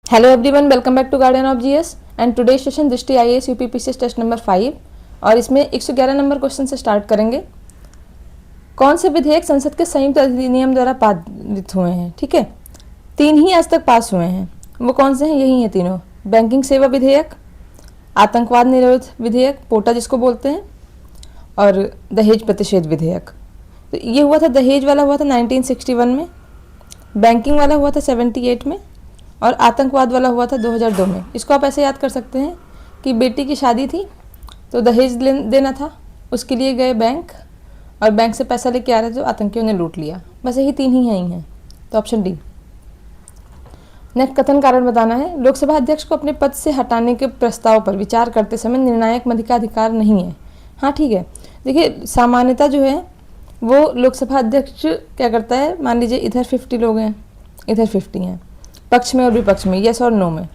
Hello everyone, welcome back to garden of GS and today session Drishti IAS UPPCS test number 5 और इसमें 111 number question से start करेंगे। कौन से विधेयक संसद के संयुक्त अधिनियम द्वारा पारित हुए हैं? ठीक है, 3 ही आज तक पास हुए हैं। वो कौन से हैं? यही हैं तीनों। बैंकिंग सेवा विधेयक, आतंकवाद निरोध विधेयक पोटा जिसको बोलते हैं, और दहेज प्रतिषेध विधेयक। तो ये हुआ था, दहेज वाला हुआ था 1961 में, बैंकिंग वाला हुआ था 78 में, और आतंकवाद वाला हुआ था 2002 में। इसको आप ऐसे याद कर सकते हैं कि बेटी की शादी थी तो दहेज देना था, उसके लिए गए बैंक और बैंक से पैसा लेके आ रहे थे तो आतंकियों ने लूट लिया। बस यही 3 ही हैं। तो ऑप्शन डी। नेक्स्ट, कथन कारण बताना है। लोकसभा अध्यक्ष को अपने पद से हटाने के प्रस्ताव पर विचार करते समय निर्णायक मत का अधिकार नहीं है। हाँ ठीक है, देखिए सामान्यतः जो है वो लोकसभा अध्यक्ष क्या करता है, मान लीजिए इधर 50 लोग हैं, इधर 50 हैं, पक्ष में और विपक्ष में, यस और नो में।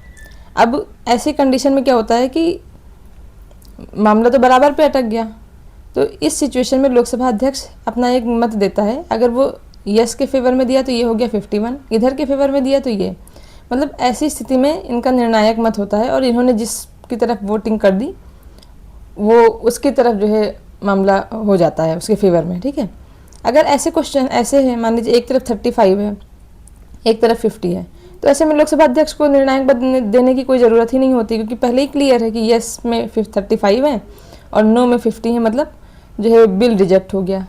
अब ऐसी कंडीशन में क्या होता है कि मामला तो बराबर पे अटक गया, तो इस सिचुएशन में लोकसभा अध्यक्ष अपना एक मत देता है। अगर वो यस के फेवर में दिया तो ये हो गया 51, इधर के फेवर में दिया तो ये, मतलब ऐसी स्थिति में इनका निर्णायक मत होता है और इन्होंने जिसकी तरफ वोटिंग कर दी वो उसकी तरफ जो है मामला हो जाता है उसके फेवर में। ठीक है, अगर ऐसे क्वेश्चन ऐसे हैं, मान लीजिए एक तरफ 35 है एक तरफ 50 है, तो ऐसे में लोकसभा अध्यक्ष को निर्णायक मत देने की कोई ज़रूरत ही नहीं होती, क्योंकि पहले ही क्लियर है कि यस में 35 है और नो में 50 है, मतलब जो है बिल रिजेक्ट हो गया।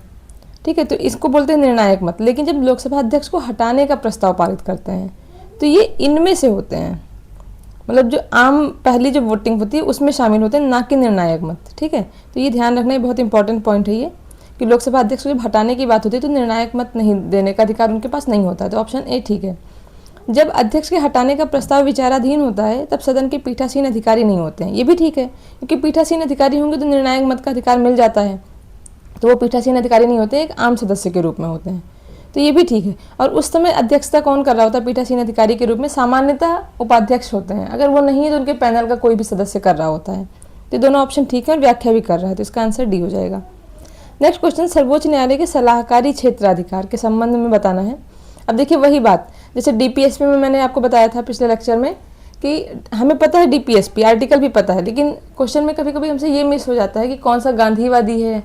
ठीक है, तो इसको बोलते हैं निर्णायक मत। लेकिन जब लोकसभा अध्यक्ष को हटाने का प्रस्ताव पारित करते हैं तो ये इनमें से होते हैं, मतलब जो आम पहली जो वोटिंग होती है उसमें शामिल होते हैं, ना कि निर्णायक मत। ठीक है, तो ये ध्यान रखना, बहुत इंपॉर्टेंट पॉइंट है ये कि लोकसभा अध्यक्ष को जब हटाने की बात होती है तो निर्णायक मत नहीं देने का अधिकार उनके पास नहीं होता है। तो ऑप्शन ए ठीक है। जब अध्यक्ष के हटाने का प्रस्ताव विचाराधीन होता है तब सदन के पीठासीन अधिकारी नहीं होते हैं, ये भी ठीक है, क्योंकि पीठासीन अधिकारी होंगे तो निर्णायक मत का अधिकार मिल जाता है, तो वो पीठासीन अधिकारी नहीं होते, एक आम सदस्य के रूप में होते हैं, तो ये भी ठीक है। और उस समय अध्यक्षता कौन कर रहा होता है पीठासीन अधिकारी के रूप में? सामान्यतः उपाध्यक्ष होते हैं, अगर वो नहीं है तो उनके पैनल का कोई भी सदस्य कर रहा होता है। तो दोनों ऑप्शन ठीक है और व्याख्या भी कर रहा है, तो इसका आंसर डी हो जाएगा। नेक्स्ट क्वेश्चन, सर्वोच्च न्यायालय के सलाहकारी क्षेत्राधिकार के संबंध में बताना है। अब देखिए वही बात, जैसे डीपीएसपी में मैंने आपको बताया था पिछले लेक्चर में कि हमें पता है डीपीएसपी आर्टिकल भी पता है, लेकिन क्वेश्चन में कभी कभी हमसे ये मिस हो जाता है कि कौन सा गांधीवादी है,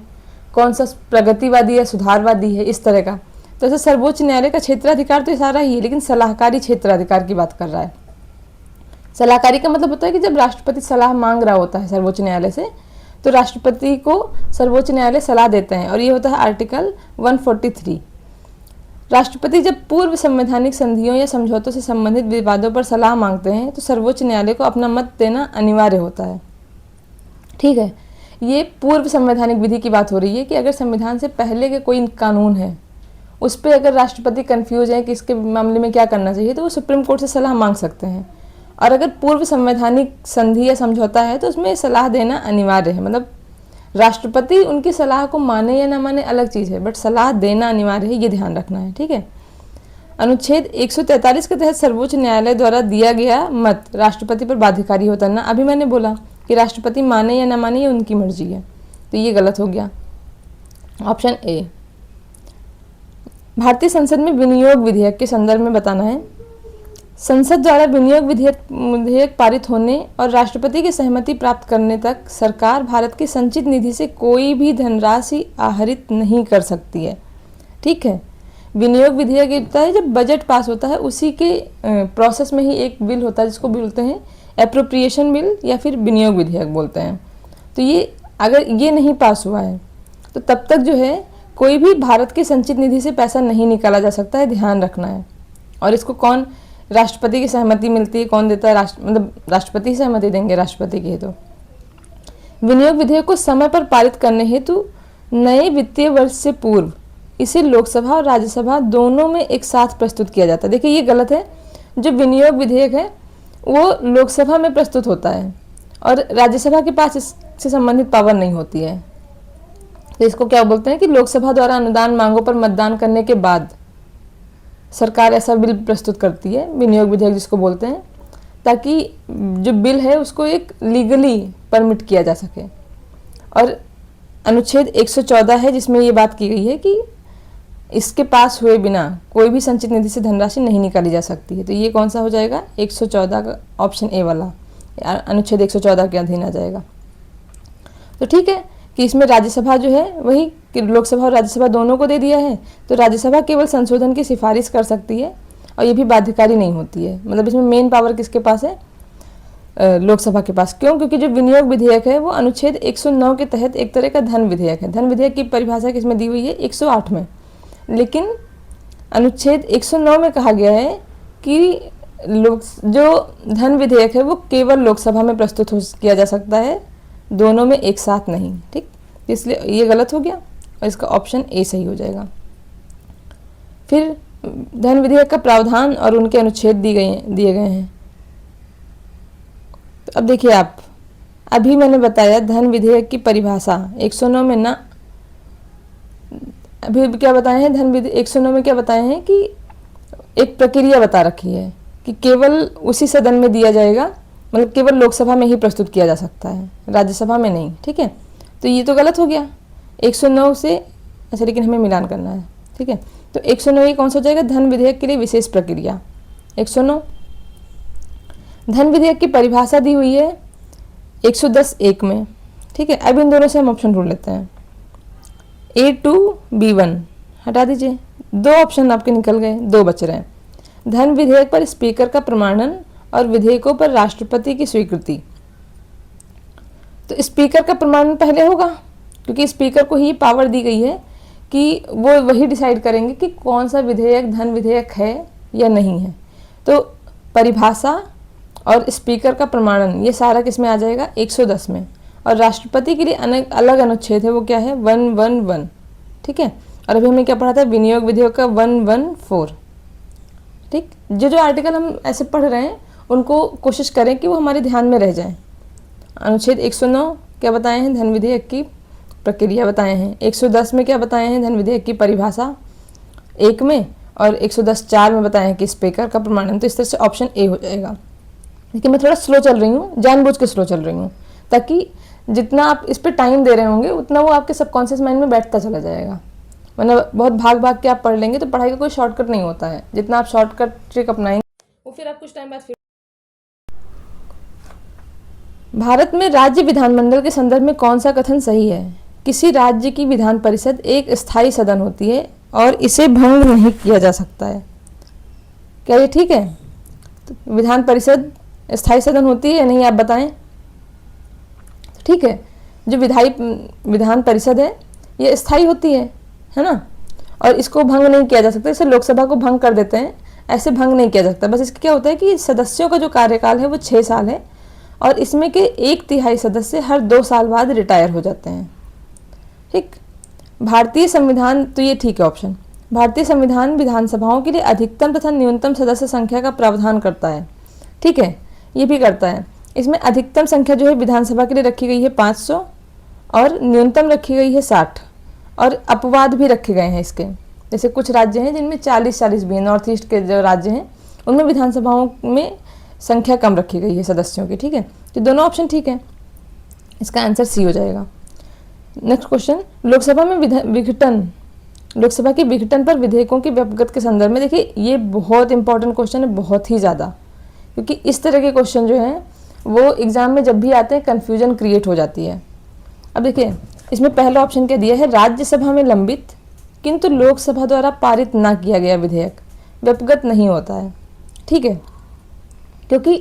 कौन सा प्रगतिवादी है, सुधारवादी है, इस तरह का। तो ऐसे सर्वोच्च न्यायालय का क्षेत्राधिकार तो सारा ही है, लेकिन सलाहकारी क्षेत्राधिकार की बात कर रहा है। सलाहकारी का मतलब होता है कि जब राष्ट्रपति सलाह मांग रहा होता है सर्वोच्च न्यायालय से, तो राष्ट्रपति को सर्वोच्च न्यायालय सलाह देते हैं, और ये होता है आर्टिकल 143। राष्ट्रपति जब पूर्व संवैधानिक संधियों या समझौतों से संबंधित विवादों पर सलाह मांगते हैं तो सर्वोच्च न्यायालय को अपना मत देना अनिवार्य होता है। ठीक है, ये पूर्व संवैधानिक विधि की बात हो रही है कि अगर संविधान से पहले के कोई कानून है उस पर अगर राष्ट्रपति कंफ्यूज है कि इसके मामले में क्या करना चाहिए तो वो सुप्रीम कोर्ट से सलाह मांग सकते हैं, और अगर पूर्व संवैधानिक संधि या समझौता है तो उसमें सलाह देना अनिवार्य है। मतलब राष्ट्रपति उनकी सलाह को माने या ना माने अलग चीज़ है, बट सलाह देना अनिवार्य है, ये ध्यान रखना है। ठीक है, अनुच्छेद 143 के तहत सर्वोच्च न्यायालय द्वारा दिया गया मत राष्ट्रपति पर बाध्यकारी होता है ना। अभी मैंने बोला कि राष्ट्रपति माने या ना माने ये उनकी मर्जी है, तो ये गलत हो गया। Option A. भारतीय संसद में विनियोग विधेयक के संदर्भ में बताना है। संसद द्वारा विनियोग विधेयक पारित होने और राष्ट्रपति की सहमति प्राप्त करने तक सरकार भारत की संचित निधि से कोई भी धनराशि आहरित नहीं कर सकती है। ठीक है, विनियोग विधेयक होता है जब बजट पास होता है उसी के प्रोसेस में ही एक बिल होता है जिसको बोलते हैं एप्रोप्रिएशन बिल या फिर विनियोग विधेयक बोलते हैं। तो ये अगर ये नहीं पास हुआ है तो तब तक जो है कोई भी भारत की संचित निधि से पैसा नहीं निकाला जा सकता है, ध्यान रखना है। और इसको कौन, राष्ट्रपति की सहमति मिलती है, कौन देता है? मतलब राष्ट्रपति सहमति देंगे राष्ट्रपति की। तो विनियोग विधेयक को समय पर पारित करने हेतु नए वित्तीय वर्ष से पूर्व इसे लोकसभा और राज्यसभा दोनों में एक साथ प्रस्तुत किया जाता है। देखिए ये गलत है, जो विनियोग विधेयक है वो लोकसभा में प्रस्तुत होता है और राज्यसभा के पास इससे संबंधित पावर नहीं होती है। तो इसको क्या बोलते हैं कि लोकसभा द्वारा अनुदान मांगों पर मतदान करने के बाद सरकार ऐसा बिल प्रस्तुत करती है, विनियोग विधेयक जिसको बोलते हैं, ताकि जो बिल है उसको एक लीगली परमिट किया जा सके। और अनुच्छेद 114 है जिसमें ये बात की गई है कि इसके पास हुए बिना कोई भी संचित निधि से धनराशि नहीं निकाली जा सकती है। तो ये कौन सा हो जाएगा? 114 का ऑप्शन ए वाला, अनुच्छेद 114 के अधीन आ जाएगा। तो ठीक है कि इसमें राज्यसभा जो है वही कि लोकसभा और राज्यसभा दोनों को दे दिया है, तो राज्यसभा केवल संशोधन की सिफारिश कर सकती है और ये भी बाध्यकारी नहीं होती है। मतलब इसमें मेन पावर किसके पास है? लोकसभा के पास। क्यों? क्योंकि जो विनियोग विधेयक है वो अनुच्छेद 109 के तहत एक तरह का धन विधेयक है। धन विधेयक की परिभाषा किसमें दी हुई है? 108 में। लेकिन अनुच्छेद 109 में कहा गया है कि जो धन विधेयक है वो केवल लोकसभा में प्रस्तुत किया जा सकता है, दोनों में एक साथ नहीं। ठीक, इसलिए ये गलत हो गया और इसका ऑप्शन ए सही हो जाएगा। फिर धन विधेयक का प्रावधान और उनके अनुच्छेद दिए गए हैं। तो अब देखिए आप, अभी मैंने बताया धन विधेयक की परिभाषा 109 में ना, अभी क्या बताए हैं? धन विधेयक 109 में क्या बताए हैं कि एक प्रक्रिया बता रखी है कि केवल उसी सदन में दिया जाएगा, मतलब केवल लोकसभा में ही प्रस्तुत किया जा सकता है, राज्यसभा में नहीं। ठीक है, तो ये तो गलत हो गया 109 से। अच्छा, लेकिन हमें मिलान करना है। ठीक है, तो 109 ये कौन सा हो जाएगा? धन विधेयक के लिए विशेष प्रक्रिया 109। धन विधेयक की परिभाषा दी हुई है 110(1) में। ठीक है, अब इन दोनों से हम ऑप्शन ढूंढ लेते हैं। A2 B1 हटा दीजिए, दो ऑप्शन आपके निकल गए, दो बच रहे हैं। धन विधेयक पर स्पीकर का प्रमाणन और विधेयकों पर राष्ट्रपति की स्वीकृति। तो स्पीकर का प्रमाणन पहले होगा, क्योंकि स्पीकर को ही पावर दी गई है कि वो वही डिसाइड करेंगे कि कौन सा विधेयक धन विधेयक है या नहीं है। तो परिभाषा और स्पीकर का प्रमाणन ये सारा किस में आ जाएगा? 110 में। और राष्ट्रपति के लिए अलग अनुच्छेद है, वो क्या है? 111। ठीक है, और अभी हमें क्या पढ़ा था? विनियोग विधेयक का 114। ठीक, जो आर्टिकल हम ऐसे पढ़ रहे हैं उनको कोशिश करें कि वो हमारे ध्यान में रह जाएं। अनुच्छेद 109 क्या बताए हैं? धन विधेयक की प्रक्रिया बताए हैं। 110 में क्या बताए हैं? धन विधेयक की परिभाषा 1 में। और 110(4) में बताए हैं कि स्पीकर का प्रमाणन। तो इस तरह से ऑप्शन ए हो जाएगा। लेकिन मैं थोड़ा स्लो चल रही हूँ, जानबूझ के स्लो चल रही हूँ, ताकि जितना आप इस पर टाइम दे रहे होंगे उतना वो आपके सबकॉन्शियस माइंड में बैठता चला जाएगा। मतलब बहुत भाग भाग के आप पढ़ लेंगे तो पढ़ाई का कोई शॉर्टकट नहीं होता है। जितना आप शॉर्टकट ट्रिक अपनाएंगे वो फिर आप कुछ टाइम बाद फिर। भारत में राज्य विधानमंडल के संदर्भ में कौन सा कथन सही है? किसी राज्य की विधान परिषद एक स्थायी सदन होती है और इसे भंग नहीं किया जा सकता है। क्या ये ठीक है? तो विधान परिषद स्थायी सदन होती है या नहीं, आप बताएं। ठीक है, जो विधान परिषद है ये स्थायी होती है ना, और इसको भंग नहीं किया जा सकता। इसे लोकसभा को भंग कर देते हैं, ऐसे भंग नहीं किया जा सकता। बस इसका क्या होता है कि सदस्यों का जो कार्यकाल है वो 6 साल है और इसमें के 1/3 सदस्य हर 2 साल बाद रिटायर हो जाते हैं। ठीक, भारतीय संविधान, तो ये ठीक है ऑप्शन। भारतीय संविधान विधानसभाओं के लिए अधिकतम तथा न्यूनतम सदस्य संख्या का प्रावधान करता है। ठीक है, ये भी करता है। इसमें अधिकतम संख्या जो है विधानसभा के लिए रखी गई है 500 और न्यूनतम रखी गई है 60, और अपवाद भी रखे गए हैं इसके। जैसे कुछ राज्य हैं जिनमें 40-40 भी हैं, नॉर्थ ईस्ट के जो राज्य हैं उनमें विधानसभाओं में संख्या कम रखी गई है सदस्यों की। ठीक है, तो दोनों ऑप्शन ठीक है, इसका आंसर सी हो जाएगा। नेक्स्ट क्वेश्चन, लोकसभा में लोकसभा के विघटन पर विधेयकों के व्यपगत के संदर्भ में। देखिए ये बहुत इंपॉर्टेंट क्वेश्चन है, बहुत ही ज़्यादा, क्योंकि इस तरह के क्वेश्चन जो हैं वो एग्जाम में जब भी आते हैं कन्फ्यूजन क्रिएट हो जाती है। अब देखिए इसमें पहला ऑप्शन क्या दिया है? राज्यसभा में लंबित किंतु लोकसभा द्वारा पारित ना किया गया विधेयक व्यपगत नहीं होता है। ठीक है, क्योंकि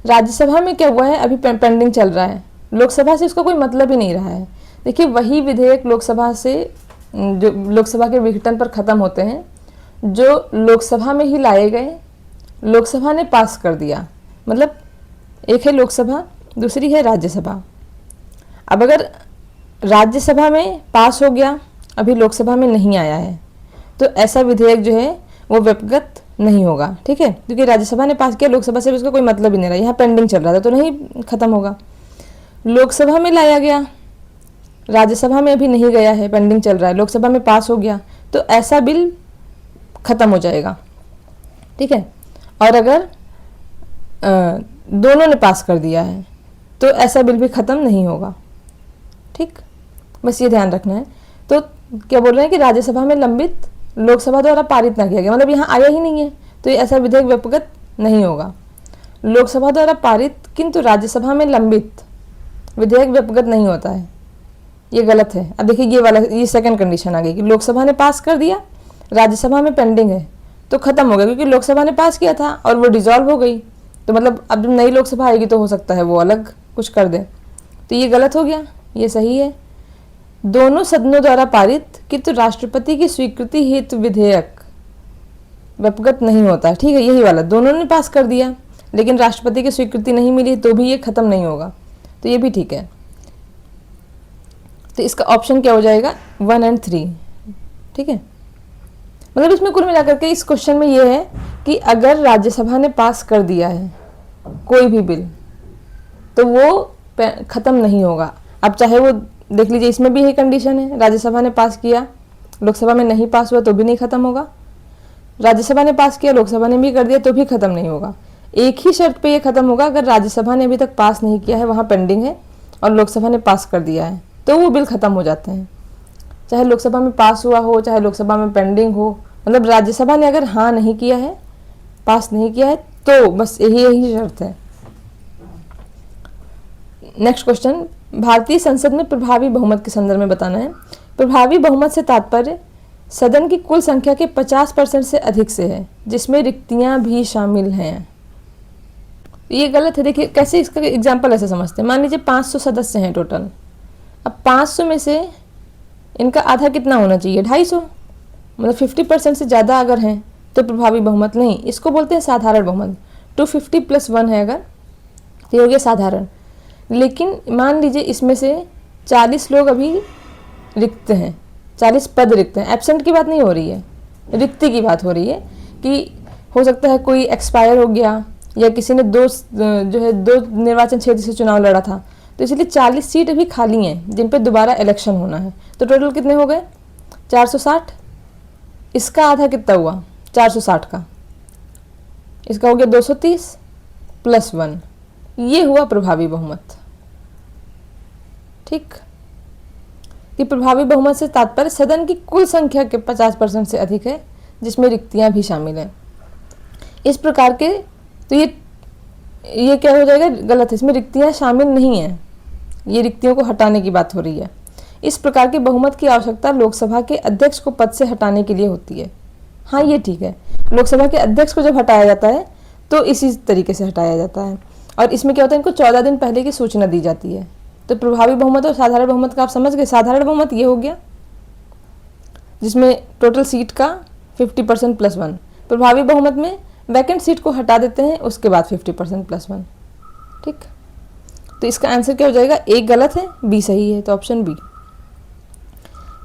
राज्यसभा में क्या हुआ है, अभी पेंडिंग चल रहा है, लोकसभा से इसका कोई मतलब ही नहीं रहा है। देखिए वही विधेयक लोकसभा से, जो लोकसभा के विघटन पर ख़त्म होते हैं, जो लोकसभा में ही लाए गए, लोकसभा ने पास कर दिया। मतलब एक है लोकसभा, दूसरी है राज्यसभा। अब अगर राज्यसभा में पास हो गया, अभी लोकसभा में नहीं आया है, तो ऐसा विधेयक जो है वो व्यपगत नहीं होगा। ठीक है, क्योंकि राज्यसभा ने पास किया, लोकसभा से उसका कोई मतलब ही नहीं रहा, यहाँ पेंडिंग चल रहा था तो नहीं खत्म होगा। लोकसभा में लाया गया, राज्यसभा में अभी नहीं गया है, पेंडिंग चल रहा है, लोकसभा में पास हो गया, तो ऐसा बिल खत्म हो जाएगा। ठीक है, और अगर दोनों ने पास कर दिया है तो ऐसा बिल भी ख़त्म नहीं होगा। ठीक, बस ये ध्यान रखना है। तो क्या बोल रहे हैं कि राज्यसभा में लंबित लोकसभा द्वारा पारित ना किया गया, मतलब यहाँ आया ही नहीं है, तो ये ऐसा विधेयक व्यपगत नहीं होगा। लोकसभा द्वारा पारित किंतु राज्यसभा में लंबित विधेयक व्यपगत नहीं होता है, ये गलत है। अब देखिए ये वाला, ये सेकंड कंडीशन आ गई कि लोकसभा ने पास कर दिया, राज्यसभा में पेंडिंग है, तो खत्म हो गया, क्योंकि लोकसभा ने पास किया था और वो डिसॉल्व हो गई, तो मतलब अब जब नई लोकसभा आएगी तो हो सकता है वो अलग कुछ कर दे, तो ये गलत हो गया, ये सही है। दोनों सदनों द्वारा पारित किंतु राष्ट्रपति की स्वीकृति हेतु विधेयक व्यपगत नहीं होता, ठीक है, यही वाला, दोनों ने पास कर दिया लेकिन राष्ट्रपति की स्वीकृति नहीं मिली तो भी ये खत्म नहीं होगा, तो ये भी ठीक है। तो इसका ऑप्शन क्या हो जाएगा, 1 और 3, ठीक है। मतलब इसमें कुल मिलाकर के इस क्वेश्चन में ये है कि अगर राज्यसभा ने पास कर दिया है कोई भी बिल तो वो खत्म नहीं होगा। अब चाहे वो देख लीजिए, इसमें भी यही कंडीशन है, राज्यसभा ने पास किया, लोकसभा में नहीं पास हुआ तो भी नहीं खत्म होगा, राज्यसभा ने पास किया, लोकसभा ने भी कर दिया तो भी खत्म नहीं होगा। एक ही शर्त पे ये खत्म होगा, अगर राज्यसभा ने अभी तक पास नहीं किया है, वहाँ पेंडिंग है, और लोकसभा ने पास कर दिया है, तो वो बिल खत्म हो जाते हैं, चाहे लोकसभा में पास हुआ हो चाहे लोकसभा में पेंडिंग हो। मतलब राज्यसभा ने अगर हाँ नहीं किया है, पास नहीं किया है, तो बस यही शर्त है। नेक्स्ट क्वेश्चन, भारतीय संसद में प्रभावी बहुमत के संदर्भ में बताना है। प्रभावी बहुमत से तात्पर्य सदन की कुल संख्या के 50% से अधिक से है, जिसमें रिक्तियां भी शामिल हैं। ये गलत है। देखिए कैसे, इसका एग्जाम्पल ऐसे समझते हैं, मान लीजिए 500 सदस्य हैं टोटल, अब 500 में से इनका आधा कितना होना चाहिए, 250, मतलब 50% से ज़्यादा अगर हैं तो प्रभावी बहुमत नहीं, इसको बोलते हैं साधारण बहुमत। 250 + 1 है अगर, तो ये हो गया साधारण। लेकिन मान लीजिए इसमें से 40 लोग अभी रिक्त हैं, 40 पद रिक्त हैं, एब्सेंट की बात नहीं हो रही है, रिक्ति की बात हो रही है कि हो सकता है कोई एक्सपायर हो गया या किसी ने दो निर्वाचन क्षेत्र से चुनाव लड़ा था, तो इसलिए 40 सीट अभी खाली हैं जिन पे दोबारा इलेक्शन होना है। तो टोटल कितने हो गए, 460। इसका आधा कितना हुआ, 460 का, इसका हो गया 230 + 1, ये हुआ प्रभावी बहुमत। ठीक, कि प्रभावी बहुमत से तात्पर्य सदन की कुल संख्या के 50% से अधिक है, जिसमें रिक्तियां भी शामिल हैं। इस प्रकार के, तो ये क्या हो जाएगा, गलत है, इसमें रिक्तियां शामिल नहीं हैं, ये रिक्तियों को हटाने की बात हो रही है। इस प्रकार के बहुमत की आवश्यकता लोकसभा के अध्यक्ष को पद से हटाने के लिए होती है। हाँ ये ठीक है, लोकसभा के अध्यक्ष को जब हटाया जाता है तो इसी तरीके से हटाया जाता है, और इसमें क्या होता है, इनको 14 दिन पहले की सूचना दी जाती है। तो प्रभावी बहुमत और साधारण बहुमत का आप समझ गए। साधारण बहुमत ये हो गया जिसमें टोटल सीट का 50% + 1, प्रभावी बहुमत में वैकेंट सीट को हटा देते हैं, उसके बाद 50% + 1। ठीक, तो इसका आंसर क्या हो जाएगा, एक गलत है, बी सही है, तो ऑप्शन बी।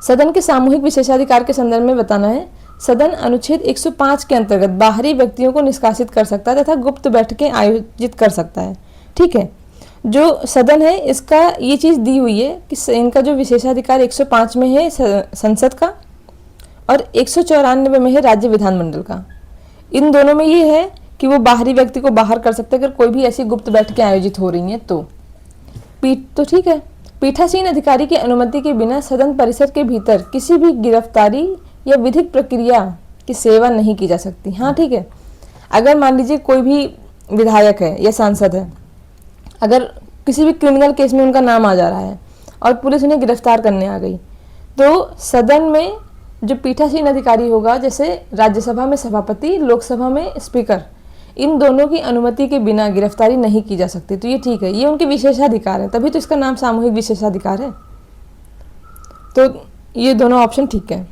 सदन के सामूहिक विशेषाधिकार के संदर्भ में बताना है। सदन अनुच्छेद 105 के अंतर्गत बाहरी व्यक्तियों को निष्कासित कर सकता है तथा गुप्त बैठकें आयोजित कर सकता है। ठीक है, जो सदन है इसका ये चीज़ दी हुई है कि इनका जो विशेषाधिकार 105 में है संसद का, और 194 में है राज्य विधानमंडल का। इन दोनों में ये है कि वो बाहरी व्यक्ति को बाहर कर सकते हैं अगर कोई भी ऐसी गुप्त बैठकें आयोजित हो रही हैं तो। तो ठीक है, पीठासीन अधिकारी की अनुमति के बिना सदन परिसर के भीतर किसी भी गिरफ्तारी या विधिक प्रक्रिया की सेवा नहीं की जा सकती। हाँ ठीक है, अगर मान लीजिए कोई भी विधायक है या सांसद है, अगर किसी भी क्रिमिनल केस में उनका नाम आ जा रहा है और पुलिस उन्हें गिरफ्तार करने आ गई, तो सदन में जो पीठासीन अधिकारी होगा, जैसे राज्यसभा में सभापति, लोकसभा में स्पीकर, इन दोनों की अनुमति के बिना गिरफ्तारी नहीं की जा सकती। तो ये ठीक है, ये उनके विशेषाधिकार है, तभी तो इसका नाम सामूहिक विशेषाधिकार है। तो ये दोनों ऑप्शन ठीक है।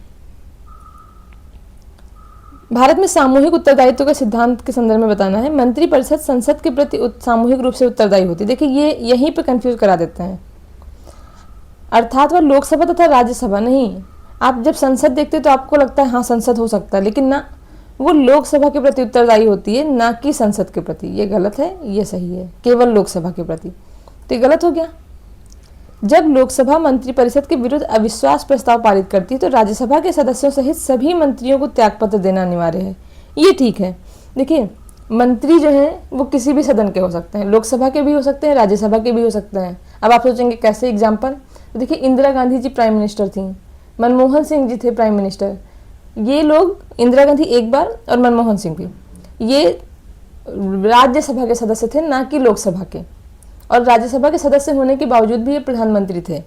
भारत में सामूहिक उत्तरदायित्व के सिद्धांत के संदर्भ में बताना है। मंत्रिपरिषद संसद के प्रति सामूहिक रूप से उत्तरदायी होती है। देखिए ये यहीं पे कंफ्यूज करा देते हैं, अर्थात वह लोकसभा तथा राज्यसभा नहीं। आप जब संसद देखते तो आपको लगता है हाँ संसद हो सकता है, लेकिन ना, वो लोकसभा के प्रति उत्तरदायी होती है, ना कि संसद के प्रति। ये गलत है, ये सही है, केवल लोकसभा के प्रति। तो ये गलत हो गया। जब लोकसभा मंत्रिपरिषद के विरुद्ध अविश्वास प्रस्ताव पारित करती है तो राज्यसभा के सदस्यों सहित सभी मंत्रियों को त्यागपत्र देना अनिवार्य है। ये ठीक है। देखिए मंत्री जो हैं वो किसी भी सदन के हो सकते हैं, लोकसभा के भी हो सकते हैं, राज्यसभा के भी हो सकते हैं। अब आप सोचेंगे कैसे, एग्जाम्पल तो देखिए इंदिरा गांधी जी प्राइम मिनिस्टर थी, मनमोहन सिंह जी थे प्राइम मिनिस्टर, ये लोग इंदिरा गांधी एक बार और मनमोहन सिंह भी, ये राज्यसभा के सदस्य थे, ना कि लोकसभा के। और राज्यसभा के सदस्य होने के बावजूद भी ये प्रधानमंत्री थे।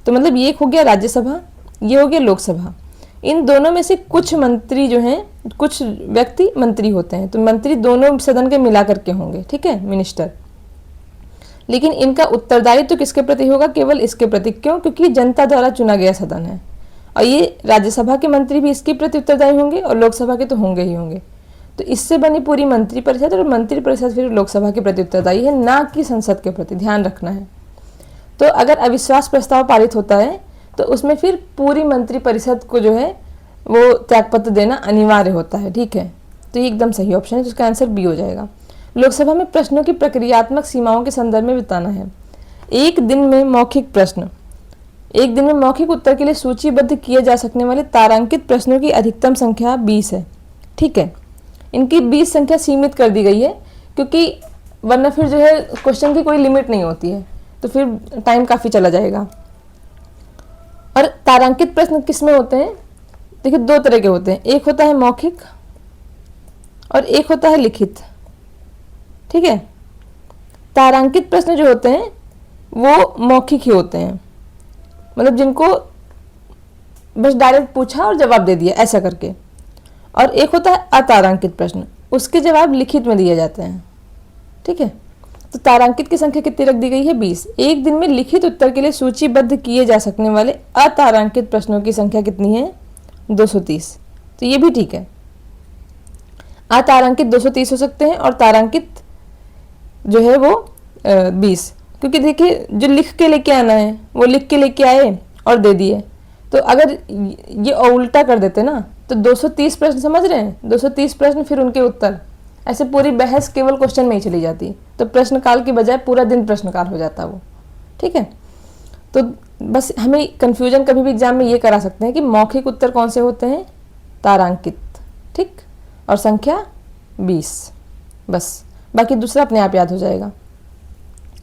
तो मतलब ये हो गया राज्यसभा, ये हो गया लोकसभा। इन दोनों में से कुछ मंत्री जो हैं, कुछ व्यक्ति मंत्री होते हैं, तो मंत्री दोनों सदन के मिला करके होंगे, ठीक है, मिनिस्टर। लेकिन इनका उत्तरदायित्व तो किसके प्रति होगा? केवल इसके प्रति। क्यों? क्योंकि जनता द्वारा चुना गया सदन है, और ये राज्यसभा के मंत्री भी इसके प्रति उत्तरदायी होंगे और लोकसभा के तो होंगे ही होंगे। तो इससे बनी पूरी मंत्रिपरिषद, और मंत्रिपरिषद फिर लोकसभा के प्रति उत्तरदायी है, ना कि संसद के प्रति, ध्यान रखना है। तो अगर अविश्वास प्रस्ताव पारित होता है तो उसमें फिर पूरी मंत्रिपरिषद को जो है वो त्यागपत्र देना अनिवार्य होता है, ठीक है। तो ये एकदम सही ऑप्शन है, तो इसका आंसर बी हो जाएगा। लोकसभा में प्रश्नों की प्रक्रियात्मक सीमाओं के संदर्भ में बताना है। एक दिन में मौखिक प्रश्न, एक दिन में मौखिक उत्तर के लिए सूचीबद्ध किए जा सकने वाले तारांकित प्रश्नों की अधिकतम संख्या 20 है, ठीक है। इनकी 20 संख्या सीमित कर दी गई है, क्योंकि वरना फिर जो है क्वेश्चन की कोई लिमिट नहीं होती है, तो फिर टाइम काफ़ी चला जाएगा। और तारांकित प्रश्न किस में होते हैं? देखिए, दो तरह के होते हैं, एक होता है मौखिक और एक होता है लिखित, ठीक है। तारांकित प्रश्न जो होते हैं वो मौखिक ही होते हैं, मतलब जिनको बस डायरेक्ट पूछा और जवाब दे दिया ऐसा करके। और एक होता है अतारांकित प्रश्न, उसके जवाब लिखित में दिए जाते हैं, ठीक है। तो तारांकित की संख्या कितनी रख दी गई है? 20। एक दिन में लिखित उत्तर के लिए सूचीबद्ध किए जा सकने वाले अतारांकित प्रश्नों की संख्या कितनी है? 230। तो ये भी ठीक है, अतारांकित 230 हो सकते हैं और तारांकित जो है वो 20। क्योंकि देखिए, जो लिख के लेके आना है वो लिख के लेके आए और दे दिए। तो अगर ये उल्टा कर देते ना, तो 230 प्रश्न, समझ रहे हैं, 230 प्रश्न फिर उनके उत्तर, ऐसे पूरी बहस केवल क्वेश्चन में ही चली जाती। तो प्रश्नकाल की बजाय पूरा दिन प्रश्नकाल हो जाता वो, ठीक है। तो बस हमें कन्फ्यूजन कभी भी एग्जाम में ये करा सकते हैं कि मौखिक उत्तर कौन से होते हैं? तारांकित, ठीक, और संख्या 20, बस। बाकी दूसरा अपने आप याद हो जाएगा।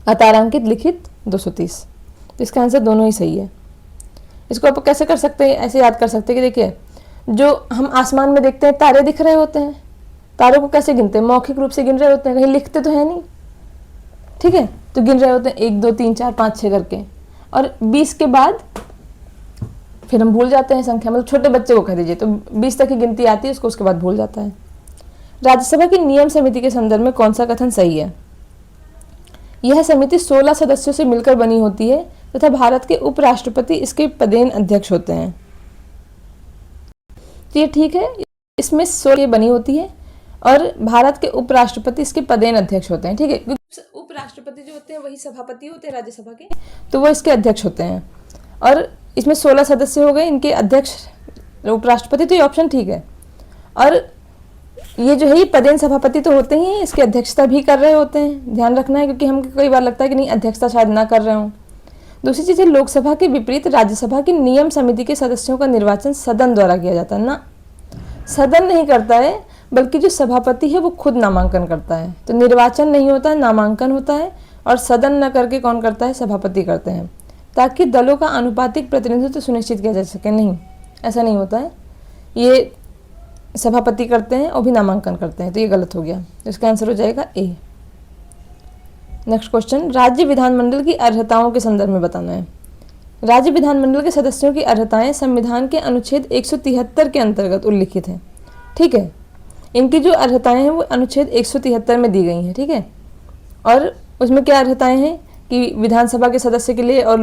अतारांकित, लिखित 230। तो इसका आंसर दोनों ही सही है। इसको आप कैसे कर सकते हैं? ऐसे याद कर सकते हैं कि देखिए, जो हम आसमान में देखते हैं तारे दिख रहे होते हैं, तारों को कैसे गिनते हैं? मौखिक रूप से गिन रहे होते हैं, कहीं लिखते तो है नहीं, ठीक है। तो गिन रहे होते हैं 1 2 3 4 5 6 करके, और 20 के बाद फिर हम भूल जाते हैं संख्या। मतलब छोटे बच्चे को कह दीजिए तो 20 तक की गिनती आती है उसको, उसके बाद भूल जाता है। राज्यसभा की नियम समिति के संदर्भ में कौन सा कथन सही है? यह समिति 16 सदस्यों से मिलकर बनी होती है तथा भारत के उपराष्ट्रपति इसके पदेन अध्यक्ष होते हैं। तो ये ठीक है, इसमें 16 बनी होती है और भारत के उपराष्ट्रपति इसके पदेन अध्यक्ष होते हैं, ठीक है। उपराष्ट्रपति जो होते हैं वही सभापति होते हैं राज्यसभा के, तो वो इसके अध्यक्ष होते हैं। और इसमें 16 सदस्य हो गए, इनके अध्यक्ष उपराष्ट्रपति, तो ये ऑप्शन ठीक है। और ये जो है ये पदेन सभापति तो होते ही, इसकी अध्यक्षता भी कर रहे होते हैं, ध्यान रखना है, क्योंकि हम कई बार लगता है कि नहीं अध्यक्षता शायद ना कर रहे हों। दूसरी चीज़ है, लोकसभा के विपरीत राज्यसभा की नियम समिति के सदस्यों का निर्वाचन सदन द्वारा किया जाता है ना, सदन नहीं करता है, बल्कि जो सभापति है वो खुद नामांकन करता है। तो निर्वाचन नहीं होता है, नामांकन होता है, और सदन न करके कौन करता है? सभापति करते हैं, ताकि दलों का अनुपातिक प्रतिनिधित्व सुनिश्चित किया जा सके। नहीं, ऐसा नहीं होता है, ये सभापति करते हैं और भी नामांकन करते हैं, तो ये गलत हो गया। तो इसका आंसर हो जाएगा ए। नेक्स्ट क्वेश्चन, राज्य विधानमंडल की अर्हताओं के संदर्भ में बताना है। राज्य विधानमंडल के सदस्यों की अर्हताएं संविधान के अनुच्छेद 173 के अंतर्गत उल्लिखित हैं, ठीक है। इनकी जो अर्हताएं हैं वो अनुच्छेद 173 में दी गई हैं, ठीक है। और उसमें क्या अर्हताएं हैं कि विधानसभा के सदस्य के लिए और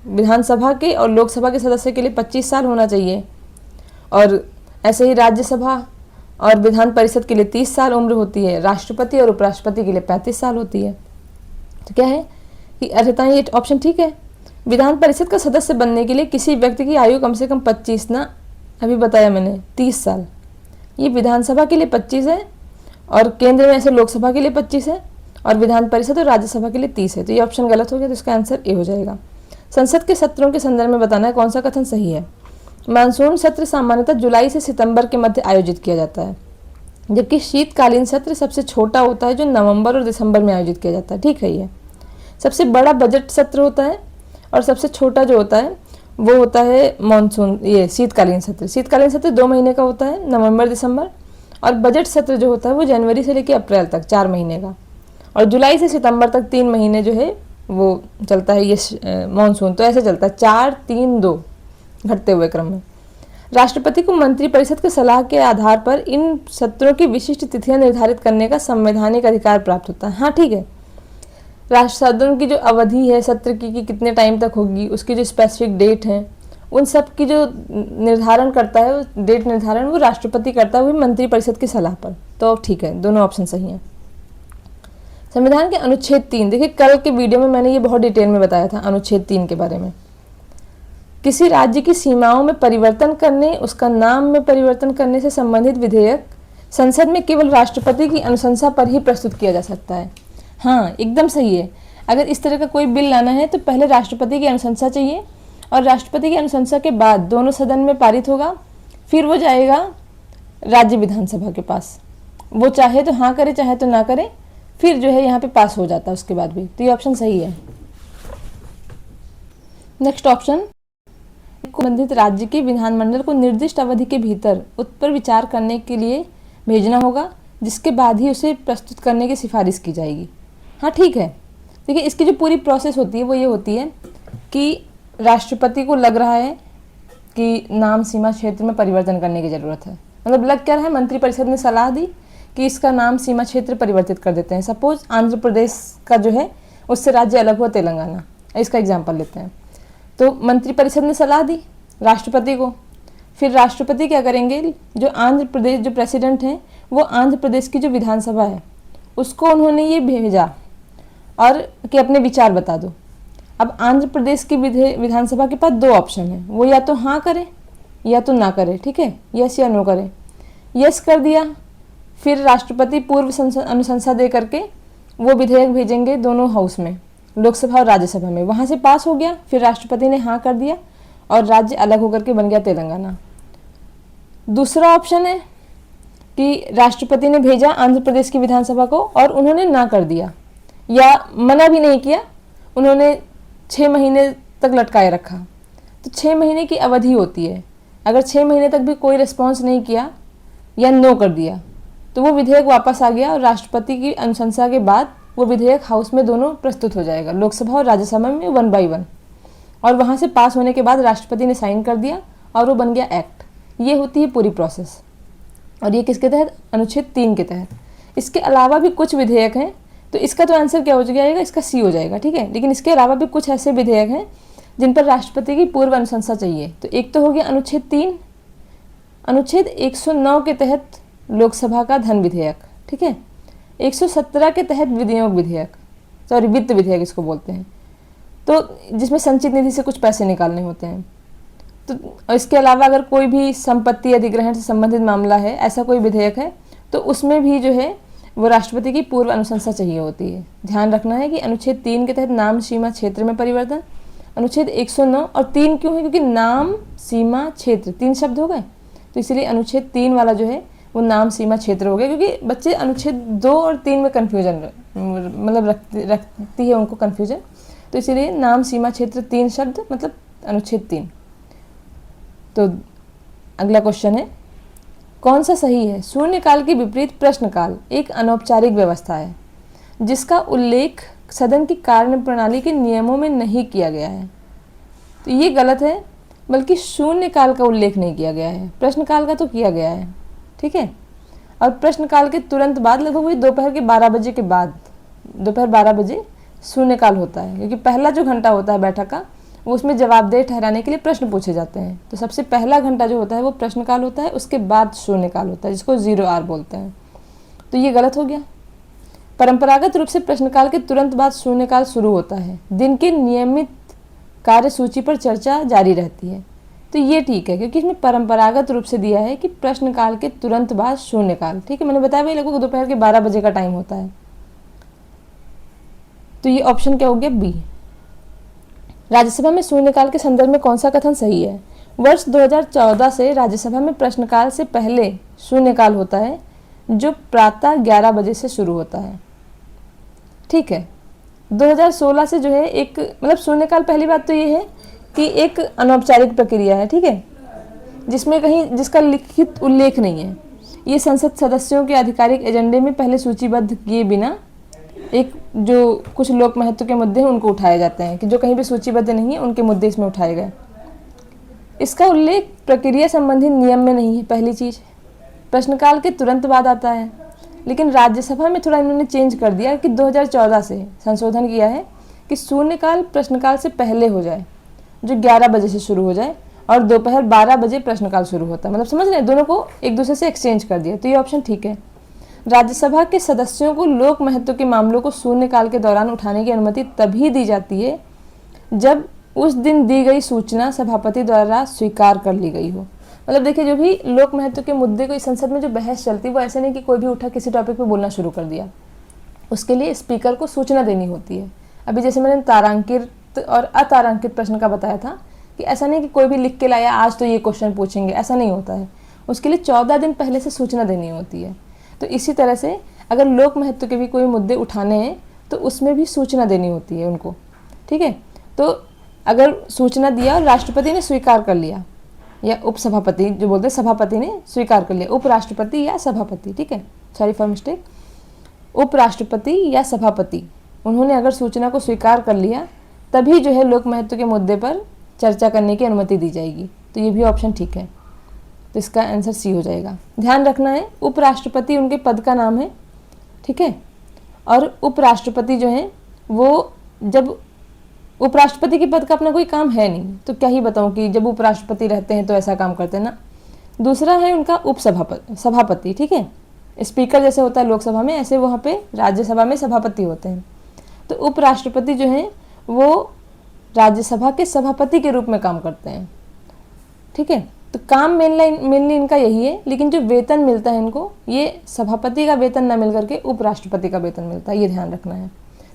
विधानसभा के और लोकसभा के सदस्य के लिए 25 साल होना चाहिए, और ऐसे ही राज्यसभा और विधान परिषद के लिए 30 साल उम्र होती है, राष्ट्रपति और उपराष्ट्रपति के लिए 35 साल होती है। तो क्या है कि अर्हताएं, ये ऑप्शन ठीक है। विधान परिषद का सदस्य बनने के लिए किसी व्यक्ति की आयु कम से कम 25 ना, अभी बताया मैंने 30 साल, ये विधानसभा के लिए 25 है, और केंद्र में ऐसे लोकसभा के लिए 25 है, और विधान परिषद और राज्यसभा के लिए 30 है। तो ये ऑप्शन गलत हो गया, तो इसका आंसर ए हो जाएगा। संसद के सत्रों के संदर्भ में बताना है कौन सा कथन सही है। मानसून सत्र सामान्यतः जुलाई से सितंबर के मध्य आयोजित किया जाता है, जबकि शीतकालीन सत्र सबसे छोटा होता है जो नवंबर और दिसंबर में आयोजित किया जाता है, ठीक है। ये सबसे बड़ा बजट सत्र होता है और सबसे छोटा जो होता है वो होता है मानसून, ये शीतकालीन सत्र। शीतकालीन सत्र 2 महीने का होता है, नवंबर दिसंबर। और बजट सत्र जो होता है वो जनवरी से लेकर अप्रैल तक 4 महीने का। और जुलाई से सितंबर तक 3 महीने जो है वो चलता है ये मानसून। तो ऐसे चलता है 4, 3, 2 घटते हुए क्रम में। राष्ट्रपति को मंत्रिपरिषद की सलाह के आधार पर इन सत्रों की विशिष्ट तिथियां निर्धारित करने का संवैधानिक अधिकार प्राप्त होता है। हाँ ठीक है, राष्ट्र सदन की जो अवधि है सत्र की कि कितने टाइम तक होगी, उसकी जो स्पेसिफिक डेट है, उन सब की जो निर्धारण करता है, डेट निर्धारण वो राष्ट्रपति करता है, वो मंत्रिपरिषद की सलाह पर। तो ठीक है, दोनों ऑप्शन सही हैं। संविधान के अनुच्छेद 3, देखिए कल के वीडियो में मैंने ये बहुत डिटेल में बताया था अनुच्छेद 3 के बारे में। किसी राज्य की सीमाओं में परिवर्तन करने, उसका नाम में परिवर्तन करने से संबंधित विधेयक संसद में केवल राष्ट्रपति की अनुशंसा पर ही प्रस्तुत किया जा सकता है। हाँ एकदम सही है, अगर इस तरह का कोई बिल लाना है तो पहले राष्ट्रपति की अनुशंसा चाहिए, और राष्ट्रपति की अनुशंसा के बाद दोनों सदन में पारित होगा, फिर वो जाएगा राज्य विधानसभा के पास। वो चाहे तो हाँ करे, चाहे तो ना करे, फिर जो है यहाँ पे पास हो जाता है उसके बाद भी। तो ये ऑप्शन सही है। नेक्स्ट ऑप्शन, संबंधित राज्य के विधानमंडल को निर्दिष्ट अवधि के भीतर उस पर विचार करने के लिए भेजना होगा, जिसके बाद ही उसे प्रस्तुत करने की सिफारिश की जाएगी। हाँ ठीक है, देखिए इसकी जो पूरी प्रोसेस होती है वो ये होती है कि राष्ट्रपति को लग रहा है कि नाम सीमा क्षेत्र में परिवर्तन करने की ज़रूरत है। मतलब लग क्या रहा है, मंत्रिपरिषद ने सलाह दी कि इसका नाम सीमा क्षेत्र परिवर्तित कर देते हैं। सपोज आंध्र प्रदेश का जो है उससे राज्य अलग हुआ तेलंगाना, इसका एग्जाम्पल लेते हैं। तो मंत्रिपरिषद ने सलाह दी राष्ट्रपति को, फिर राष्ट्रपति क्या करेंगे, जो आंध्र प्रदेश जो प्रेसिडेंट हैं वो आंध्र प्रदेश की जो विधानसभा है उसको उन्होंने ये भेजा और कि अपने विचार बता दो। अब आंध्र प्रदेश की विधानसभा के पास 2 ऑप्शन है, वो या तो हाँ करे या तो ना करे। ठीक है, यस या नो करे। यस कर दिया, फिर राष्ट्रपति पूर्व अनुशंसा दे करके वो विधेयक भेजेंगे दोनों हाउस में, लोकसभा और राज्यसभा में। वहाँ से पास हो गया, फिर राष्ट्रपति ने हाँ कर दिया और राज्य अलग होकर के बन गया तेलंगाना। दूसरा ऑप्शन है कि राष्ट्रपति ने भेजा आंध्र प्रदेश की विधानसभा को और उन्होंने ना कर दिया या मना भी नहीं किया, उन्होंने 6 महीने तक लटकाए रखा। तो 6 महीने की अवधि होती है, अगर 6 महीने तक भी कोई रिस्पॉन्स नहीं किया या नो कर दिया तो वो विधेयक वापस आ गया और राष्ट्रपति की अनुशंसा के बाद वो विधेयक हाउस में दोनों प्रस्तुत हो जाएगा, लोकसभा और राज्यसभा में 1 by 1। और वहाँ से पास होने के बाद राष्ट्रपति ने साइन कर दिया और वो बन गया एक्ट। ये होती है पूरी प्रोसेस, और ये किसके तहत, अनुच्छेद 3 के तहत। इसके अलावा भी कुछ विधेयक हैं, तो इसका तो आंसर क्या हो जाएगा, इसका सी हो जाएगा। ठीक है, लेकिन इसके अलावा भी कुछ ऐसे विधेयक हैं जिन पर राष्ट्रपति की पूर्व अनुशंसा चाहिए। तो एक तो हो गया अनुच्छेद 3, अनुच्छेद 109 के तहत लोकसभा का धन विधेयक। ठीक है, 117 के तहत विनियोग विधेयक, सॉरी वित्त विधेयक इसको बोलते हैं, तो जिसमें संचित निधि से कुछ पैसे निकालने होते हैं। तो इसके अलावा अगर कोई भी संपत्ति अधिग्रहण से संबंधित मामला है, ऐसा कोई विधेयक है, तो उसमें भी जो है वो राष्ट्रपति की पूर्व अनुशंसा चाहिए होती है। ध्यान रखना है कि अनुच्छेद 3 के तहत नाम सीमा क्षेत्र में परिवर्तन, अनुच्छेद 109 और 3 क्यों है, क्योंकि नाम सीमा क्षेत्र 3 शब्द हो गए, तो इसलिए अनुच्छेद 3 वाला जो है वो नाम सीमा क्षेत्र हो गया। क्योंकि बच्चे अनुच्छेद 2 और 3 में कन्फ्यूजन मतलब रखती है उनको कन्फ्यूजन, तो इसीलिए नाम सीमा क्षेत्र 3 शब्द मतलब अनुच्छेद 3। तो अगला क्वेश्चन है, कौन सा सही है। शून्यकाल के विपरीत प्रश्नकाल एक अनौपचारिक व्यवस्था है जिसका उल्लेख सदन की कार्य प्रणाली के नियमों में नहीं किया गया है। तो ये गलत है, बल्कि शून्यकाल का उल्लेख नहीं किया गया है, प्रश्नकाल का तो किया गया है। ठीक है, और प्रश्नकाल के तुरंत बाद लगभग वही दोपहर के 12 बजे के बाद, दोपहर 12 बजे शून्यकाल होता है, क्योंकि पहला जो घंटा होता है बैठक का वो उसमें जवाबदेह ठहराने के लिए प्रश्न पूछे जाते हैं। तो सबसे पहला घंटा जो होता है वो प्रश्नकाल होता है, उसके बाद शून्यकाल होता है जिसको 0 आवर बोलते हैं। तो ये गलत हो गया। परंपरागत रूप से प्रश्नकाल के तुरंत बाद शून्यकाल शुरू होता है, दिन के नियमित कार्यसूची पर चर्चा जारी रहती है। तो ये ठीक है, क्योंकि इसमें परंपरागत रूप से दिया है कि प्रश्नकाल के तुरंत बाद शून्यकाल। ठीक है, मैंने बताया भाई लगभग दोपहर के 12 बजे का टाइम होता है। तो ये ऑप्शन क्या हो गया, बी। राज्यसभा में शून्यकाल के संदर्भ में कौन सा कथन सही है। वर्ष 2014 से राज्यसभा में प्रश्नकाल से पहले शून्यकाल होता है जो प्रातः 11 बजे से शुरू होता है। ठीक है, 2016 से जो है एक मतलब शून्यकाल, पहली बात तो ये है कि एक अनौपचारिक प्रक्रिया है, ठीक है, जिसमें कहीं जिसका लिखित उल्लेख नहीं है। ये संसद सदस्यों के आधिकारिक एजेंडे में पहले सूचीबद्ध किए बिना एक जो कुछ लोक महत्व के मुद्दे हैं उनको उठाए जाते हैं, कि जो कहीं भी सूचीबद्ध नहीं है उनके मुद्दे इसमें उठाए गए। इसका उल्लेख प्रक्रिया संबंधी नियम में नहीं है, पहली चीज़। प्रश्नकाल के तुरंत बाद आता है, लेकिन राज्यसभा में थोड़ा इन्होंने चेंज कर दिया कि 2014 से संशोधन किया है कि शून्यकाल प्रश्नकाल से पहले हो जाए, जो 11 बजे से शुरू हो जाए, और दोपहर 12 बजे प्रश्नकाल शुरू होता है। मतलब समझ रहे हैं, दोनों को एक दूसरे से एक्सचेंज कर दिया, तो ये ऑप्शन ठीक है। राज्यसभा के सदस्यों को लोक महत्व के मामलों को शून्यकाल के दौरान उठाने की अनुमति तभी दी जाती है जब उस दिन दी गई सूचना सभापति द्वारा स्वीकार कर ली गई हो। मतलब देखिए, जो भी लोक महत्व के मुद्दे को इस संसद में जो बहस चलती है वो ऐसे नहीं कि कोई भी उठा किसी टॉपिक पे बोलना शुरू कर दिया, उसके लिए स्पीकर को सूचना देनी होती है। अभी जैसे मैंने तारांकित और अतारांकित प्रश्न का बताया था कि ऐसा नहीं कि कोई भी लिख के लाया आज तो ये क्वेश्चन पूछेंगे, ऐसा नहीं होता है। उसके लिए 14 दिन पहले से सूचना देनी होती है। तो इसी तरह से अगर लोक महत्व के भी कोई मुद्दे उठाने हैं तो उसमें भी सूचना देनी होती है उनको, ठीक है। तो अगर सूचना दिया और राष्ट्रपति ने स्वीकार कर लिया, या उपसभापति जो बोलते हैं, सभापति ने स्वीकार कर लिया, उपराष्ट्रपति या सभापति, ठीक है, सॉरी फॉर मिस्टेक, उपराष्ट्रपति या सभापति, उन्होंने अगर सूचना को स्वीकार कर लिया तभी जो है लोक महत्व के मुद्दे पर चर्चा करने की अनुमति दी जाएगी। तो ये भी ऑप्शन ठीक है, तो इसका आंसर सी हो जाएगा। ध्यान रखना है, उपराष्ट्रपति उनके पद का नाम है, ठीक है। और उपराष्ट्रपति जो है वो, जब उपराष्ट्रपति के पद का अपना कोई काम है नहीं, तो क्या ही बताऊं कि जब उपराष्ट्रपति रहते हैं तो ऐसा काम करते हैं ना। दूसरा है उनका सभापति, ठीक है। स्पीकर जैसे होता है लोकसभा में, ऐसे वहाँ पे राज्यसभा में सभापति होते हैं। तो उपराष्ट्रपति जो हैं वो राज्यसभा के सभापति के रूप में काम करते हैं, ठीक है। तो काम मेनली इनका यही है, लेकिन जो वेतन मिलता है इनको, ये सभापति का वेतन ना मिल करके उपराष्ट्रपति का वेतन मिलता है, ये ध्यान रखना है।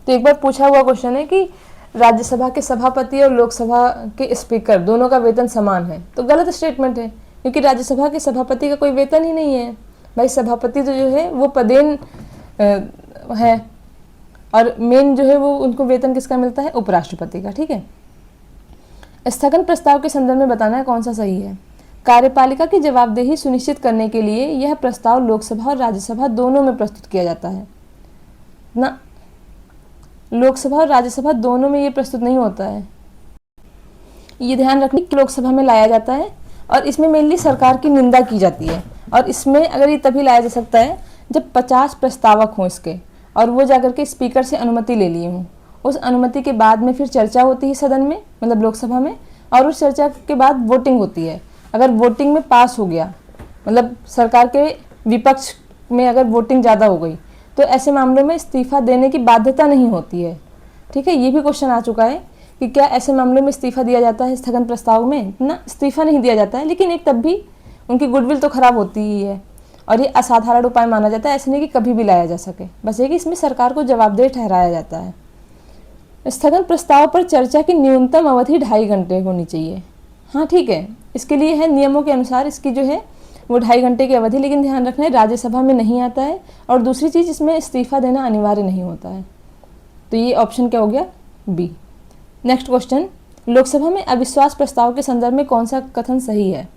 तो एक बार पूछा हुआ क्वेश्चन है कि राज्यसभा के सभापति और लोकसभा के स्पीकर दोनों का वेतन समान है, तो गलत स्टेटमेंट है, क्योंकि राज्यसभा के सभापति का कोई वेतन ही नहीं है भाई। सभापति तो जो है वो पदेन है, और मेन जो है वो उनको वेतन किसका मिलता है, उपराष्ट्रपति का, ठीक है। स्थगन प्रस्ताव के संदर्भ में बताना है कौन सा सही है। कार्यपालिका की जवाबदेही सुनिश्चित करने के लिए यह प्रस्ताव लोकसभा और राज्यसभा दोनों में प्रस्तुत किया जाता है ना, लोकसभा और राज्यसभा दोनों में ये प्रस्तुत नहीं होता है। ये ध्यान रखने की लोकसभा में लाया जाता है और इसमें मेनली सरकार की निंदा की जाती है, और इसमें अगर ये तभी लाया जा सकता है जब 50 प्रस्तावक हों इसके, और वो जाकर के स्पीकर से अनुमति ले लिए हों। उस अनुमति के बाद में फिर चर्चा होती है सदन में, मतलब लोकसभा में, और उस चर्चा के बाद वोटिंग होती है। अगर वोटिंग में पास हो गया, मतलब सरकार के विपक्ष में अगर वोटिंग ज़्यादा हो गई, तो ऐसे मामलों में इस्तीफा देने की बाध्यता नहीं होती है, ठीक है। ये भी क्वेश्चन आ चुका है कि क्या ऐसे मामलों में इस्तीफा दिया जाता है स्थगन प्रस्ताव में, ना, इस्तीफा नहीं दिया जाता है, लेकिन एक तब भी उनकी गुडविल तो खराब होती ही है, और ये असाधारण उपाय माना जाता है, ऐसे नहीं कि कभी भी लाया जा सके, बस ये कि इसमें सरकार को जवाबदेह ठहराया जाता है। स्थगन प्रस्ताव पर चर्चा की न्यूनतम अवधि 2.5 घंटे होनी चाहिए। हाँ ठीक है, इसके लिए है नियमों के अनुसार इसकी जो है वो 2.5 घंटे की अवधि, लेकिन ध्यान रखना है राज्यसभा में नहीं आता है, और दूसरी चीज़ इसमें इस्तीफा देना अनिवार्य नहीं होता है। तो ये ऑप्शन क्या हो गया, बी। नेक्स्ट क्वेश्चन, लोकसभा में अविश्वास प्रस्ताव के संदर्भ में कौन सा कथन सही है।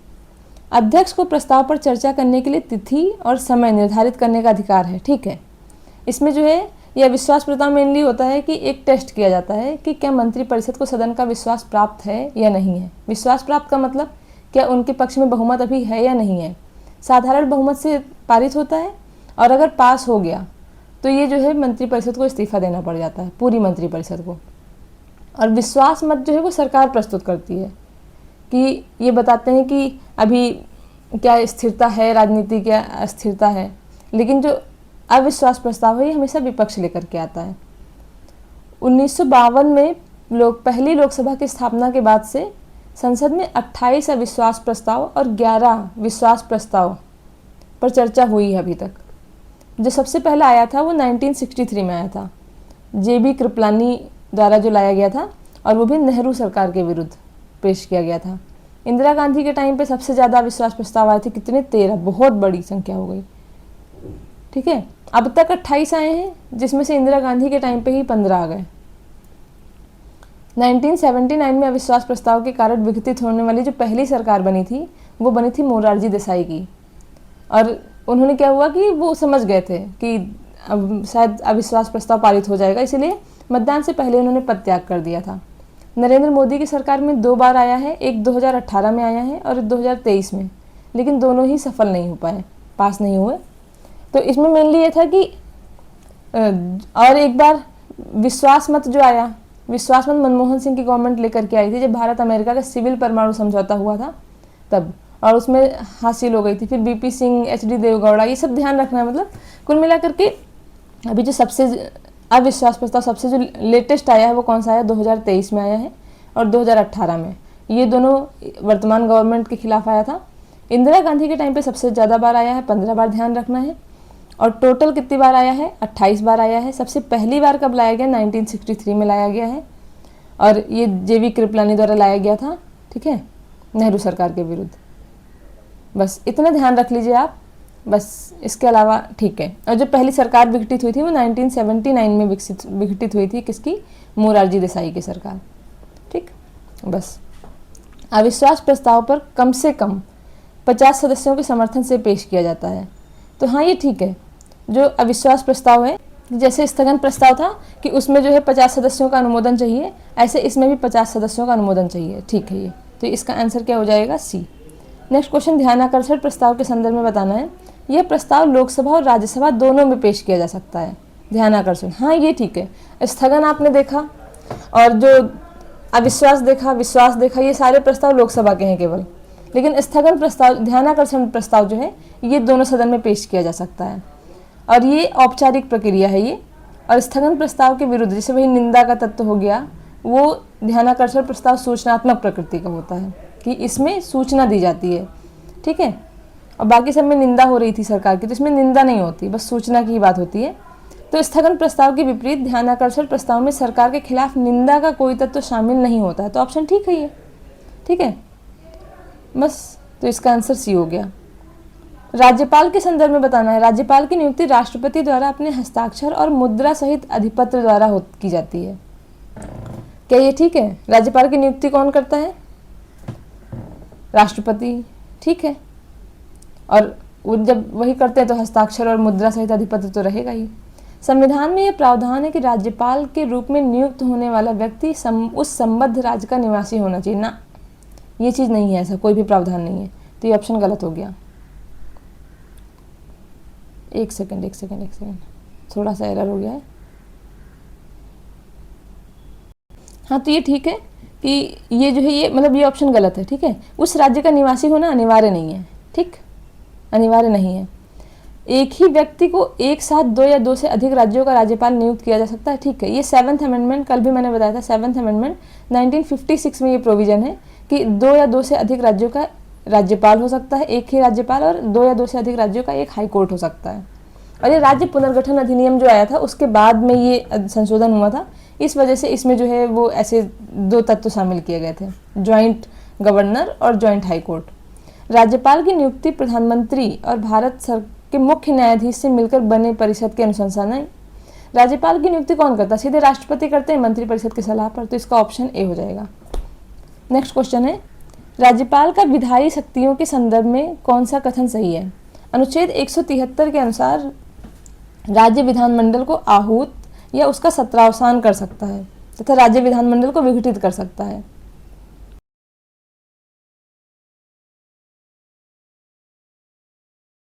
अध्यक्ष को प्रस्ताव पर चर्चा करने के लिए तिथि और समय निर्धारित करने का अधिकार है, ठीक है। इसमें जो है यह विश्वास प्रस्ताव मेनली होता है कि एक टेस्ट किया जाता है कि क्या मंत्रिपरिषद को सदन का विश्वास प्राप्त है या नहीं है। विश्वास प्राप्त का मतलब क्या उनके पक्ष में बहुमत अभी है या नहीं है। साधारण बहुमत से पारित होता है, और अगर पास हो गया तो ये जो है मंत्रिपरिषद को इस्तीफा देना पड़ जाता है, पूरी मंत्रिपरिषद को। और विश्वास मत जो है वो सरकार प्रस्तुत करती है, कि ये बताते हैं कि अभी क्या स्थिरता है, राजनीति क्या अस्थिरता है, लेकिन जो अविश्वास प्रस्ताव है ये हमेशा विपक्ष लेकर के आता है। 1952 में पहली लोकसभा की स्थापना के बाद से संसद में 28 अविश्वास प्रस्ताव और 11 विश्वास प्रस्ताव पर चर्चा हुई है अभी तक। जो सबसे पहला आया था वो 1963 में आया था, JB कृपलानी द्वारा जो लाया गया था, और वो भी नेहरू सरकार के विरुद्ध पेश किया गया था। इंदिरा गांधी के टाइम पे सबसे ज़्यादा अविश्वास प्रस्ताव आए थे, कितने, 13, बहुत बड़ी संख्या हो गई, ठीक है। अब तक 28 आए हैं, जिसमें से इंदिरा गांधी के टाइम पे ही 15 आ गए। 1979 में अविश्वास प्रस्ताव के कारण विघटित होने वाली जो पहली सरकार बनी थी वो बनी थी मोरारजी देसाई की। और उन्होंने क्या हुआ कि वो समझ गए थे कि अब शायद अविश्वास प्रस्ताव पारित हो जाएगा, इसीलिए मतदान से पहले उन्होंने पद त्याग कर दिया था। नरेंद्र मोदी की सरकार में 2 बार आया है, एक 2018 में आया है और 2023 में, लेकिन दोनों ही सफल नहीं हो पाए, पास नहीं हुए। तो इसमें मेनली ये था कि और एक बार विश्वास मत जो आया, विश्वास मत मनमोहन सिंह की गवर्नमेंट लेकर के आई थी जब भारत अमेरिका का सिविल परमाणु समझौता हुआ था तब, और उसमें हासिल हो गई थी। फिर बीपी सिंह, एचडी देवगौड़ा, ये सब ध्यान रखना है। मतलब कुल मिलाकर के अभी जो सबसे अविश्वास प्रस्ताव सबसे जो लेटेस्ट आया है वो कौन सा आया, 2023 में आया है और 2018 में। ये दोनों वर्तमान गवर्नमेंट के खिलाफ आया था। इंदिरा गांधी के टाइम पे सबसे ज़्यादा बार आया है, 15 बार, ध्यान रखना है। और टोटल कितनी बार आया है, 28 बार आया है। सबसे पहली बार कब लाया गया, 1963 में लाया गया है, और ये जेवी कृपलानी द्वारा लाया गया था, ठीक है, नेहरू सरकार के विरुद्ध। बस इतना ध्यान रख लीजिए आप, बस इसके अलावा ठीक है। और जो पहली सरकार विघटित हुई थी वो 1979 में विघटित हुई थी, किसकी, मोरारजी देसाई की सरकार, ठीक। बस अविश्वास प्रस्ताव पर कम से कम 50 सदस्यों के समर्थन से पेश किया जाता है। तो हाँ, ये ठीक है। जो अविश्वास प्रस्ताव है, जैसे स्थगन प्रस्ताव था कि उसमें जो है 50 सदस्यों का अनुमोदन चाहिए, ऐसे इसमें भी 50 सदस्यों का अनुमोदन चाहिए, ठीक है। ये तो इसका आंसर क्या हो जाएगा, सी। नेक्स्ट क्वेश्चन, ध्यानाकर्षण प्रस्ताव के संदर्भ में बताना है। यह प्रस्ताव लोकसभा और राज्यसभा दोनों में पेश किया जा सकता है। ध्यानाकर्षण, हाँ ये ठीक है। स्थगन आपने देखा और जो अविश्वास देखा, विश्वास देखा, ये सारे प्रस्ताव लोकसभा के हैं केवल, लेकिन स्थगन प्रस्ताव, ध्यानाकर्षण प्रस्ताव जो है ये दोनों सदन में पेश किया जा सकता है, और ये औपचारिक प्रक्रिया है ये। और स्थगन प्रस्ताव के विरुद्ध, जैसे वही निंदा का तत्व हो गया, वो ध्यानाकर्षण प्रस्ताव सूचनात्मक प्रकृति का होता है कि इसमें सूचना दी जाती है, ठीक है। और बाकी सब में निंदा हो रही थी सरकार की, तो इसमें निंदा नहीं होती, बस सूचना की ही बात होती है। तो स्थगन प्रस्ताव के विपरीत ध्यानाकर्षण प्रस्ताव में सरकार के खिलाफ निंदा का कोई तत्व शामिल नहीं होता है, तो ऑप्शन ठीक है ये, ठीक है। बस, तो इसका आंसर सी हो गया। राज्यपाल के संदर्भ में बताना है। राज्यपाल की नियुक्ति राष्ट्रपति द्वारा अपने हस्ताक्षर और मुद्रा सहित अधिपत्र द्वारा की जाती है। क्या ये ठीक है? राज्यपाल की नियुक्ति कौन करता है? राष्ट्रपति, ठीक है। और वो जब वही करते हैं तो हस्ताक्षर और मुद्रा सहित अधिपत्र तो रहेगा ही। संविधान में यह प्रावधान है कि राज्यपाल के रूप में नियुक्त होने वाला व्यक्ति उस संबद्ध राज्य का निवासी होना चाहिए ना, ये चीज़ नहीं है, ऐसा कोई भी प्रावधान नहीं है, तो ये ऑप्शन गलत हो गया। एक सेकंड, थोड़ा सा एरर हो गया है। हाँ, तो ये ठीक है कि ये जो है ये मतलब ये ऑप्शन गलत है, ठीक है। उस राज्य का निवासी होना अनिवार्य नहीं है, ठीक, अनिवार्य नहीं है। एक ही व्यक्ति को एक साथ 2 या 2 से अधिक राज्यों का राज्यपाल नियुक्त किया जा सकता है, ठीक है। ये 7th अमेंडमेंट, कल भी मैंने बताया था, 7th अमेंडमेंट 1956 में ये प्रोविजन है कि 2 या 2 से अधिक राज्यों का राज्यपाल हो सकता है, एक ही राज्यपाल, और 2 या 2 से अधिक राज्यों का एक हाई कोर्ट हो सकता है। और ये राज्य पुनर्गठन अधिनियम जो आया था उसके बाद में ये संशोधन हुआ था, इस वजह से इसमें जो है वो ऐसे 2 तत्व शामिल किए गए थे, ज्वाइंट गवर्नर और ज्वाइंट हाई कोर्ट। राज्यपाल की नियुक्ति प्रधानमंत्री और भारत सरकार के मुख्य न्यायाधीश से मिलकर बने परिषद के अनुशंसा नहीं। राज्यपाल की नियुक्ति कौन करता है? सीधे राष्ट्रपति करते हैं मंत्री परिषद की सलाह पर, तो इसका ऑप्शन ए हो जाएगा। नेक्स्ट क्वेश्चन है, राज्यपाल का विधायी शक्तियों के संदर्भ में कौन सा कथन सही है? अनुच्छेद 173 के अनुसार राज्य विधानमंडल को आहूत या उसका सत्रावसान कर सकता है तथा राज्य विधानमंडल को विघटित कर सकता है।